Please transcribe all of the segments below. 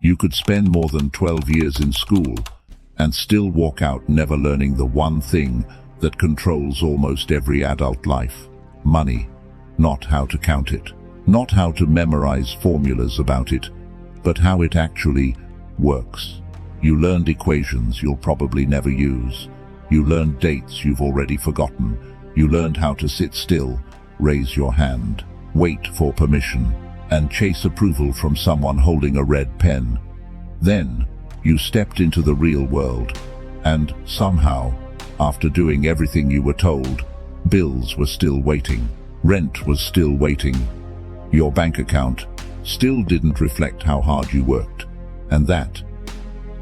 You could spend more than 12 years in school and still walk out never learning the one thing that controls almost every adult life: money. Not how to count it, not how to memorize formulas about it, but how it actually works. You learned equations you'll probably never use. You learned dates you've already forgotten. You learned how to sit still, raise your hand, wait for permission, and chase approval from someone holding a red pen. Then, you stepped into the real world, and somehow, after doing everything you were told, bills were still waiting, rent was still waiting. Your bank account still didn't reflect how hard you worked. And that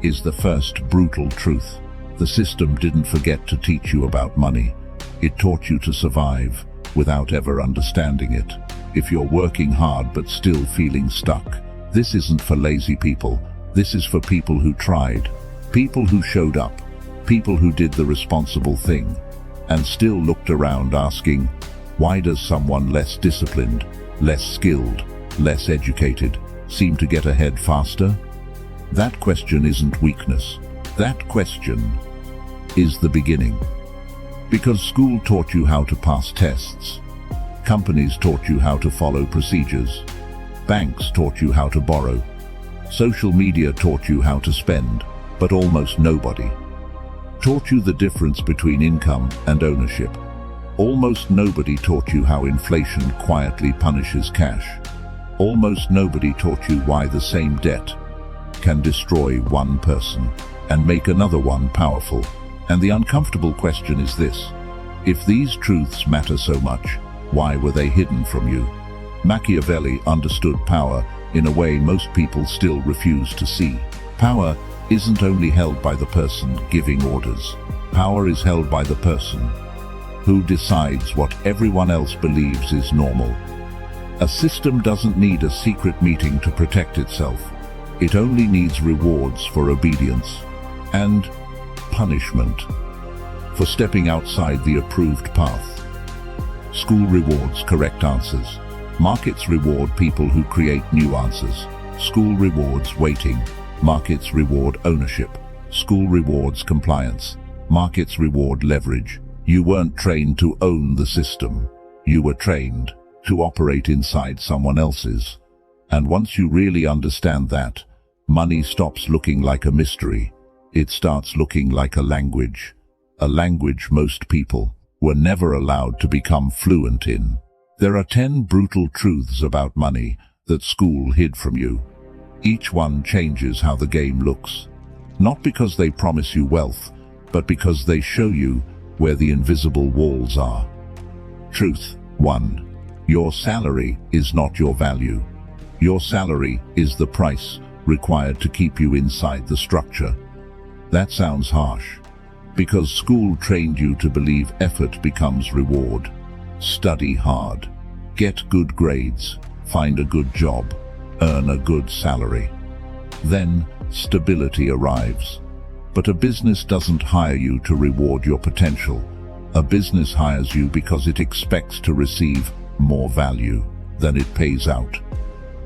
is the first brutal truth. The system didn't forget to teach you about money. It taught you to survive without ever understanding it. If you're working hard but still feeling stuck, this isn't for lazy people. This is for people who tried, people who showed up, people who did the responsible thing, and still looked around asking, why does someone less disciplined, less skilled, less educated seem to get ahead faster? That question isn't weakness. That question is the beginning. Because school taught you how to pass tests. Companies taught you how to follow procedures. Banks taught you how to borrow. Social media taught you how to spend, but almost nobody taught you the difference between income and ownership. Almost nobody taught you how inflation quietly punishes cash. Almost nobody taught you why the same debt can destroy one person and make another one powerful. And the uncomfortable question is this: if these truths matter so much, why were they hidden from you? Machiavelli understood power in a way most people still refuse to see. Power isn't only held by the person giving orders. Power is held by the person who decides what everyone else believes is normal. A system doesn't need a secret meeting to protect itself. It only needs rewards for obedience and punishment for stepping outside the approved path. School rewards correct answers. Markets reward people who create new answers. School rewards waiting. Markets reward ownership. School rewards compliance. Markets reward leverage. You weren't trained to own the system. You were trained to operate inside someone else's. And once you really understand that, money stops looking like a mystery. It starts looking like a language most people were never allowed to become fluent in. There are 10 brutal truths about money that school hid from you. Each one changes how the game looks. Not because they promise you wealth, but because they show you where the invisible walls are. Truth 1. Your salary is not your value. Your salary is the price required to keep you inside the structure. That sounds harsh, because school trained you to believe effort becomes reward. Study hard, get good grades, find a good job, earn a good salary. Then stability arrives. But a business doesn't hire you to reward your potential. A business hires you because it expects to receive more value than it pays out.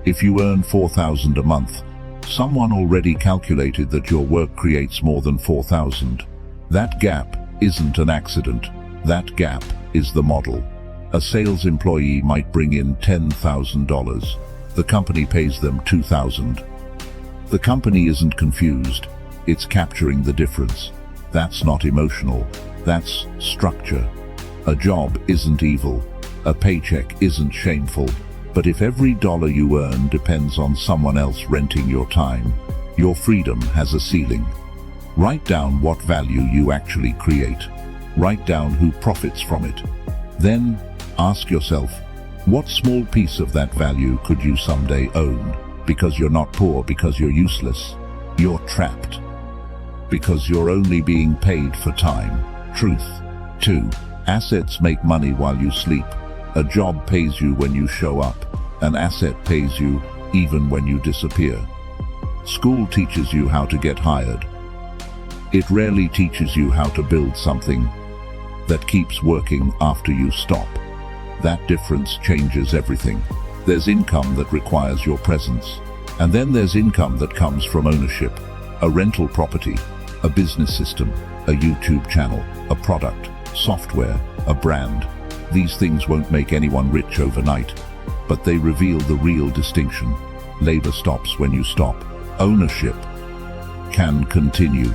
If you earn $4,000 a month, someone already calculated that your work creates more than $4,000. That gap isn't an accident. That gap is the model. A sales employee might bring in $10,000. The company pays them $2,000. The company isn't confused. It's capturing the difference. That's not emotional. That's structure. A job isn't evil. A paycheck isn't shameful. But if every dollar you earn depends on someone else renting your time, your freedom has a ceiling. Write down what value you actually create. Write down who profits from it. Then ask yourself, what small piece of that value could you someday own? Because you're not poor because you're useless. You're trapped because you're only being paid for time. Truth 2. Assets make money while you sleep. A job pays you when you show up. An asset pays you even when you disappear. School teaches you how to get hired. It rarely teaches you how to build something that keeps working after you stop. That difference changes everything. There's income that requires your presence. And then there's income that comes from ownership. A rental property, a business system, a YouTube channel, a product, software, a brand. These things won't make anyone rich overnight, but they reveal the real distinction. Labor stops when you stop. Ownership can continue.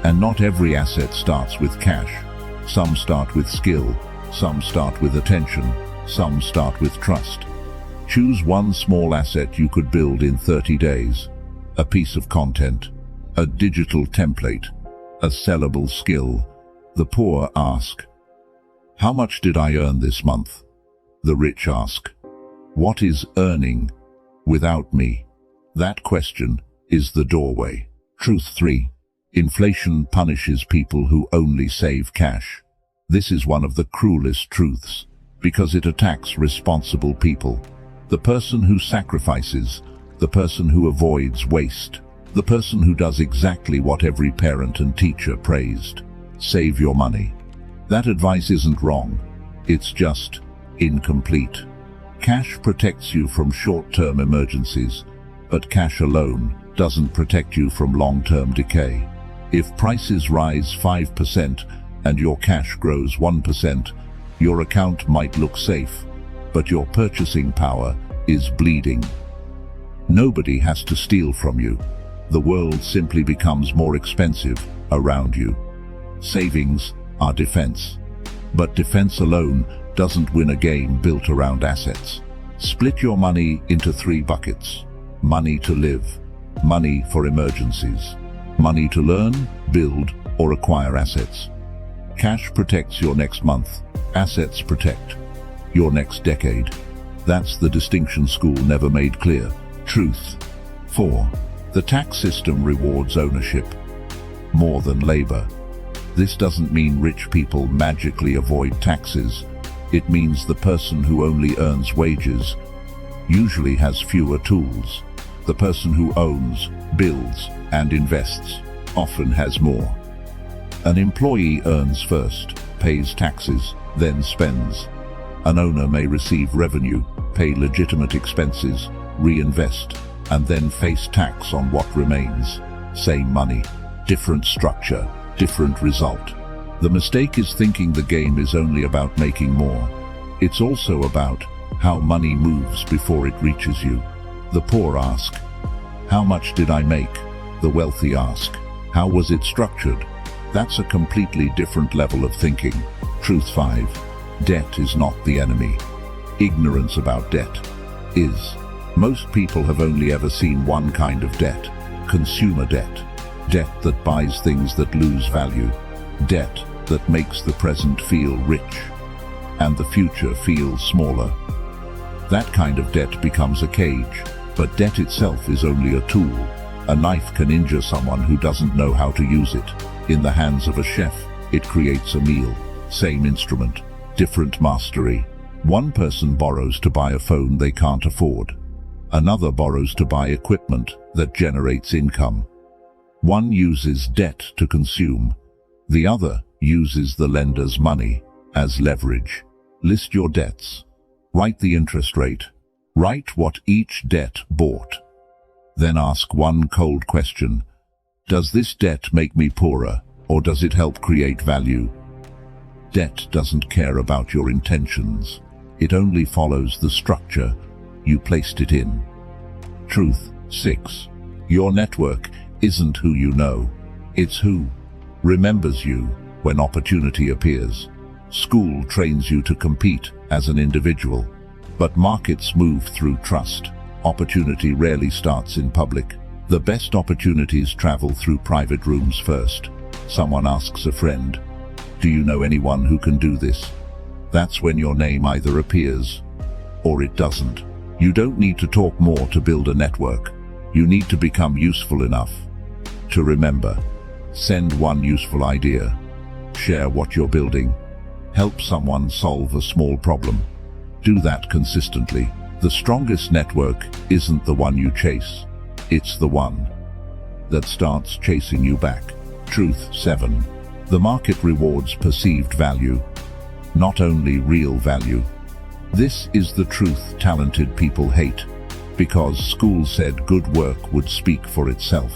And not every asset starts with cash. Some start with skill, some start with attention, some start with trust. Choose one small asset you could build in 30 days. A piece of content, a digital template, a sellable skill. The poor ask, how much did I earn this month? The rich ask, what is earning without me? That question is the doorway. Truth 3. Inflation punishes people who only save cash. This is one of the cruelest truths, because it attacks responsible people. The person who sacrifices, the person who avoids waste, the person who does exactly what every parent and teacher praised. Save your money. That advice isn't wrong. It's just incomplete. Cash protects you from short-term emergencies, but cash alone doesn't protect you from long-term decay. If prices rise 5% and your cash grows 1%, your account might look safe, but your purchasing power is bleeding. Nobody has to steal from you. The world simply becomes more expensive around you. Savings are defense. But defense alone doesn't win a game built around assets. Split your money into 3 buckets. Money to live, money for emergencies, money to learn, build, or acquire assets. Cash protects your next month. Assets protect your next decade. That's the distinction school never made clear. Truth 4. The tax system rewards ownership more than labor. This doesn't mean rich people magically avoid taxes. It means the person who only earns wages usually has fewer tools. The person who owns, builds, and invests often has more. An employee earns first, pays taxes, then spends. An owner may receive revenue, pay legitimate expenses, reinvest, and then face tax on what remains. Same money, different structure, different result. The mistake is thinking the game is only about making more. It's also about how money moves before it reaches you. The poor ask, how much did I make? The wealthy ask, how was it structured? That's a completely different level of thinking. Truth 5. Debt is not the enemy. Ignorance about debt is. Most people have only ever seen one kind of debt: consumer debt. Debt that buys things that lose value. Debt that makes the present feel rich and the future feel smaller. That kind of debt becomes a cage, but debt itself is only a tool. A knife can injure someone who doesn't know how to use it. In the hands of a chef, it creates a meal. Same instrument, different mastery. One person borrows to buy a phone they can't afford. Another borrows to buy equipment that generates income. One uses debt to consume. The other uses the lender's money as leverage. List your debts. Write the interest rate. Write what each debt bought. Then ask one cold question. Does this debt make me poorer, or does it help create value? Debt doesn't care about your intentions. It only follows the structure you placed it in. Truth 6. Your network isn't who you know. It's who remembers you when opportunity appears. School trains you to compete as an individual, but markets move through trust. Opportunity rarely starts in public. The best opportunities travel through private rooms first. Someone asks a friend, "Do you know anyone who can do this?" That's when your name either appears or it doesn't. You don't need to talk more to build a network. You need to become useful enough to remember. Send one useful idea. Share what you're building. Help someone solve a small problem. Do that consistently. The strongest network isn't the one you chase. It's the one that starts chasing you back. Truth 7. The market rewards perceived value, not only real value. This is the truth talented people hate. because school said good work would speak for itself.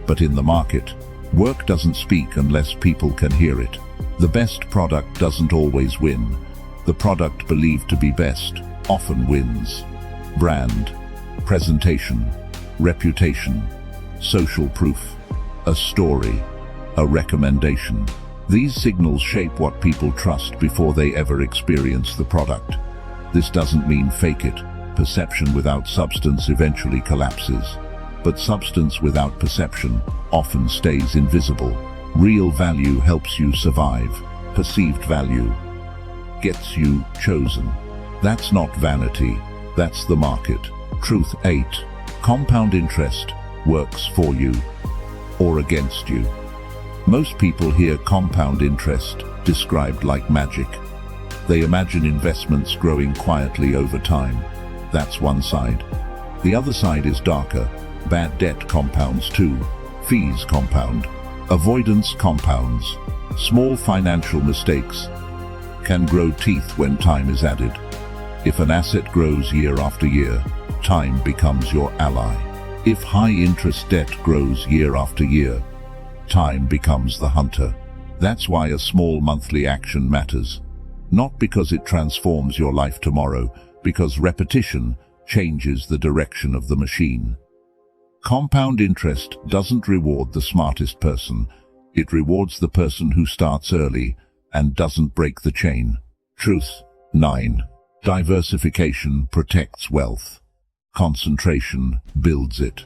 But in the market, work doesn't speak unless people can hear it. The best product doesn't always win. The product believed to be best often wins. Brand, presentation, reputation, social proof, a story, a recommendation. These signals shape what people trust before they ever experience the product. This doesn't mean fake it. Perception without substance eventually collapses. But substance without perception often stays invisible. Real value helps you survive. Perceived value gets you chosen. That's not vanity. That's the market. Truth 8. Compound interest works for you or against you. Most people hear compound interest described like magic. They imagine investments growing quietly over time. That's one side. The other side is darker. Bad debt compounds too. Fees compound. Avoidance compounds. Small financial mistakes can grow teeth when time is added. If an asset grows year after year, time becomes your ally. If high-interest debt grows year after year, time becomes the hunter. That's why a small monthly action matters. Not because it transforms your life tomorrow, because repetition changes the direction of the machine. Compound interest doesn't reward the smartest person. It rewards the person who starts early and doesn't break the chain. Truth 9. Diversification protects wealth. Concentration builds it.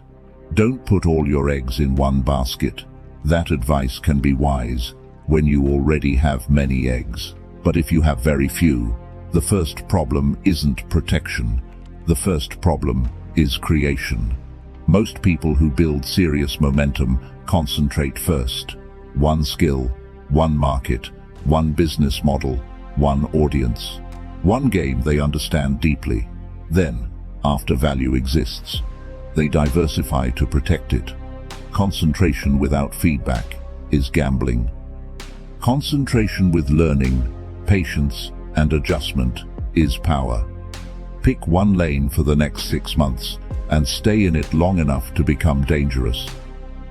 Don't put all your eggs in one basket. That advice can be wise when you already have many eggs. But if you have very few, the first problem isn't protection. The first problem is creation. Most people who build serious momentum concentrate first. One skill, one market, one business model, one audience. One game they understand deeply. Then, after value exists, they diversify to protect it. Concentration without feedback is gambling. Concentration with learning, patience, and adjustment is power. Pick one lane for the next 6 months and stay in it long enough to become dangerous.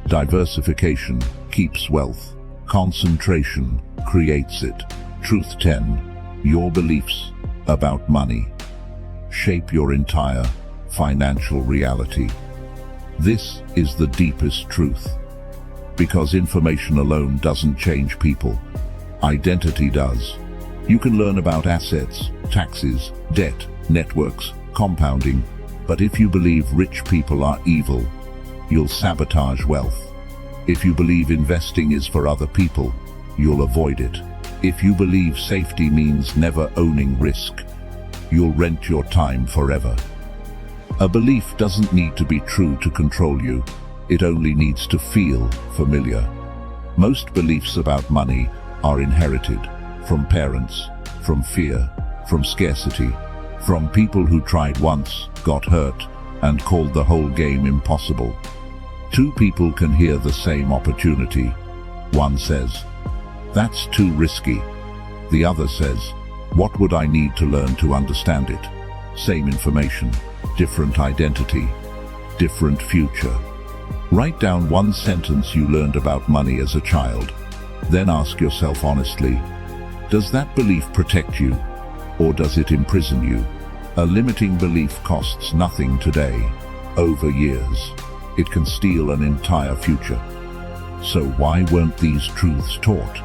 Diversification keeps wealth. Concentration creates it. Truth 10. Your beliefs about money shape your entire financial reality. This is the deepest truth. Because information alone doesn't change people. Identity does. You can learn about assets, taxes, debt, networks, compounding, but if you believe rich people are evil, you'll sabotage wealth. If you believe investing is for other people, you'll avoid it. If you believe safety means never owning risk, you'll rent your time forever. A belief doesn't need to be true to control you. It only needs to feel familiar. Most beliefs about money are inherited from parents, from fear, from scarcity, from people who tried once, got hurt, and called the whole game impossible. Two people can hear the same opportunity. One says, "That's too risky." The other says, "What would I need to learn to understand it?" Same information, different identity, different future. Write down one sentence you learned about money as a child. Then ask yourself honestly, does that belief protect you, or does it imprison you? A limiting belief costs nothing today. Over years, it can steal an entire future. So why weren't these truths taught?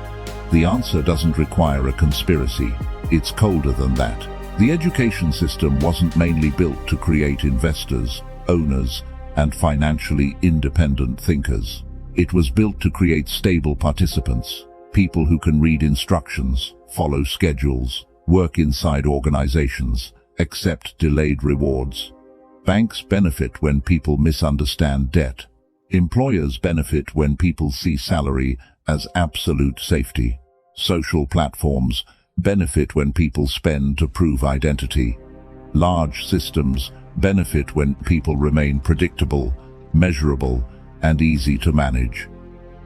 The answer doesn't require a conspiracy. It's colder than that. The education system wasn't mainly built to create investors, owners, and financially independent thinkers. It was built to create stable participants, people who can read instructions, follow schedules, work inside organizations, accept delayed rewards. Banks benefit when people misunderstand debt. Employers benefit when people see salary as absolute safety. Social platforms benefit when people spend to prove identity. Large systems benefit when people remain predictable, measurable, and easy to manage.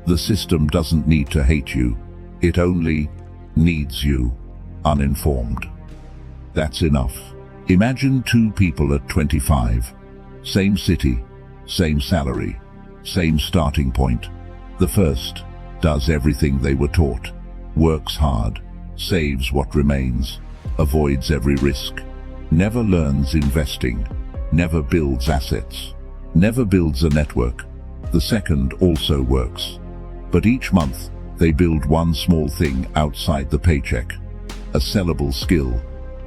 The system doesn't need to hate you. It only needs you uninformed. That's enough. Imagine two people at 25. Same city, same salary, same starting point. The first does everything they were taught, works hard, saves what remains, avoids every risk, never learns investing, never builds assets, never builds a network. The second also works, but each month they build one small thing outside the paycheck, a sellable skill,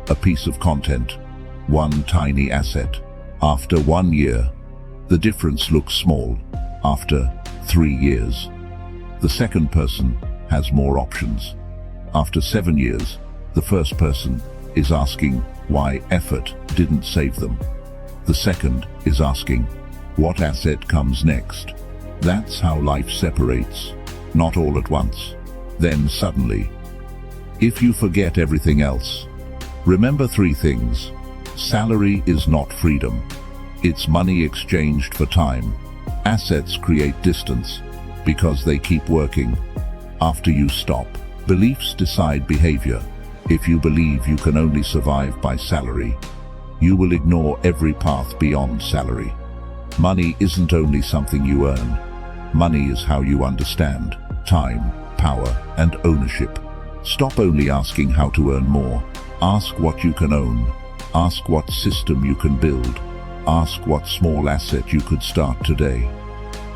a piece of content, one tiny asset. After 1 year, the difference looks small. After 3 years, the second person has more options. After 7 years, the first person is asking why effort didn't save them. The second is asking, what asset comes next? That's how life separates, not all at once, then suddenly. If you forget everything else, remember 3 things. Salary is not freedom. It's money exchanged for time. Assets create distance because they keep working after you stop. Beliefs decide behavior. If you believe you can only survive by salary, you will ignore every path beyond salary. Money isn't only something you earn. Money is how you understand time, power, and ownership. Stop only asking how to earn more. Ask what you can own. Ask what system you can build. Ask what small asset you could start today.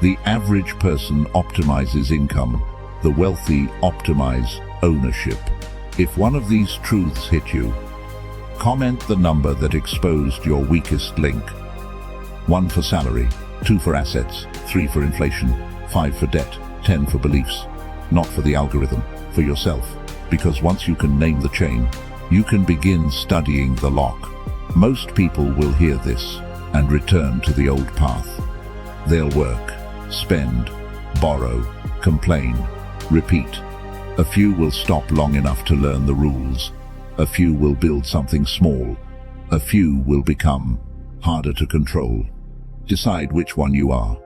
The average person optimizes income. The wealthy optimize ownership. If one of these truths hit you, comment the number that exposed your weakest link. 1 for salary, 2 for assets, 3 for inflation, 5 for debt, 10 for beliefs. Not for the algorithm, for yourself. Because once you can name the chain, you can begin studying the lock. Most people will hear this and return to the old path. They'll work, spend, borrow, complain, repeat. A few will stop long enough to learn the rules. A few will build something small. A few will become harder to control. Decide which one you are.